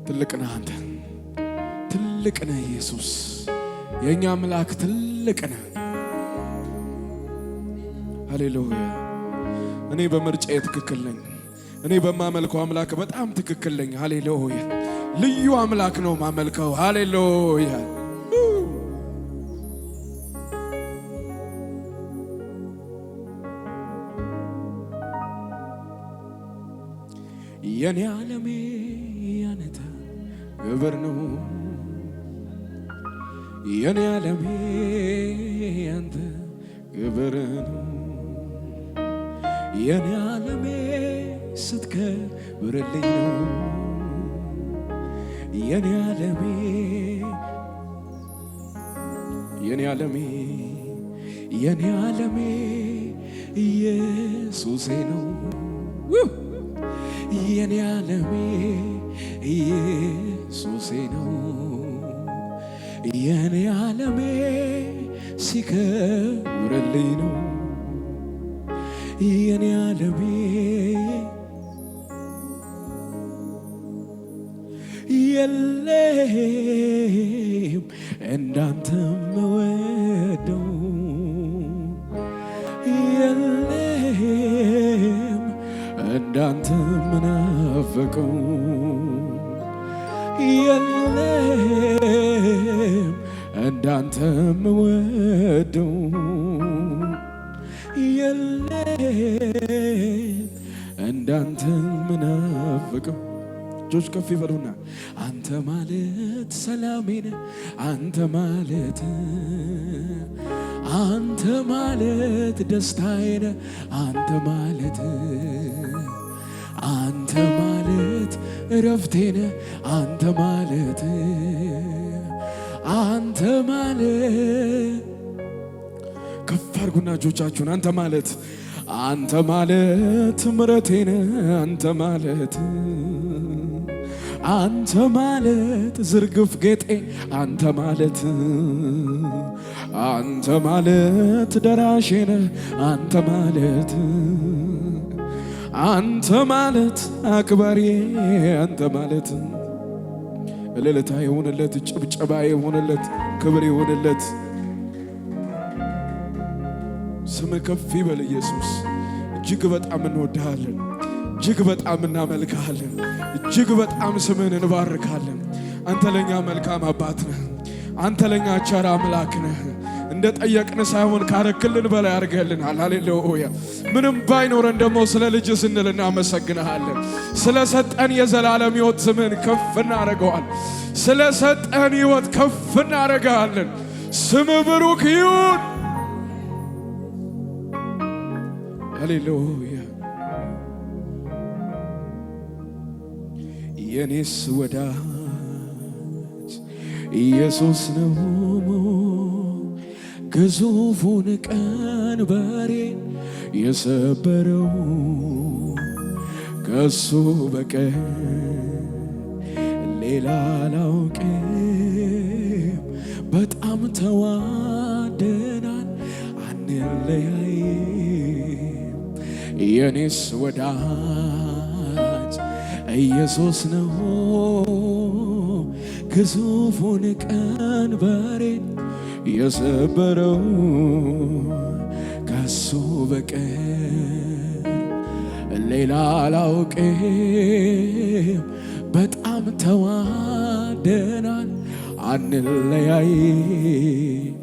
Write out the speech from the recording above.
ትልቅ ነህ አንተ፣ ትልቅ ነህ ኢየሱስ፣ የእኛ አምላክ ትልቅ ነህ። ሃሌሉያ። እኔ በምርጫዬ ትክክል ነኝ። እኔ በማመልከው አምላክ በጣም ትክክል ነኝ። ሃሌሉያ። ልዩ አምላክ ነው ማመልከው። ሃሌሉያ። የኔ ዓለሜ ያንተ ክብር ነው። የኔ ዓለሜ ያንተ ክብር ነው። የኔ ዓለሜ ስትከብርልኝ ነው። የኔ ዓለሜ የኔ ዓለሜ የኔ ዓለሜ ኢየሱሴ ነው። የኔ ዓለሜ ኢየሱሴ ነው። የኔ ዓለሜ ሲከብርልኝ ነው። የኔ ዓለሜ የለም እንዳንተ የምወደው የለም እንዳንተ የምናፍቀው የለም እንዳንተ የምወደው የለም እንዳንተ የምናፍቀው። እጆች ከፍ ይበሉና አንተ ማለት ሰላሜ ነህ። አንተ ማለት ደስታዬ ነህ። አንተ ማለት እረፍቴ ነህ። አንተ ማለት ከፍ አድርጉና እጆቻችሁን አንተ ማለት ምሕረቴ ነህ። አንተ ማለት ዝርግፍ ጌጤ። አንተ ማለት ደራሼ ነህ። አንተ ማለት አክባሪ። አንተ ማለት እልልታ የሆነለት፣ ጭብጨባ የሆነለት፣ ክብር የሆነለት ስም ከፍ ይበል ኢየሱስ። እጅግ በጣም እንወድሃለን፣ እጅግ በጣም እናመልክሃለን፣ እጅግ በጣም ስምን እንባርካለን። አንተ ለኛ መልካም አባት ነህ። አንተ ለኛ ቸር አምላክ ነህ። እንደ ጠየቅን ሳይሆን ካረክልን በላይ አድርገህልናል። ሃሌሉያ። ምንም ባይኖረን ደግሞ ስለ ልጅ ስንል እናመሰግንሃለን። ስለ ሰጠን የዘላለም ሕይወት ስምን ከፍ እናደርገዋለን። ስለ ሰጠን ሕይወት ከፍ እናደርጋለን። ስም ብሩክ ይሁን። ሃሌሉያ። የኔስ ወዳጅ ኢየሱስ ነው። ግዙፉን ቀንበሬን የሰበረው ከሱ በቀር ሌላ አላውቅም። በጣም ተዋደናል አንለያይም። የኔስ ወዳጅ ኢየሱስ ነው። ግዙፉን ቀንበሬን የሰበረው ከሱ በቀር ሌላ አላውቅም። በጣም ተዋደናል አንለያይም።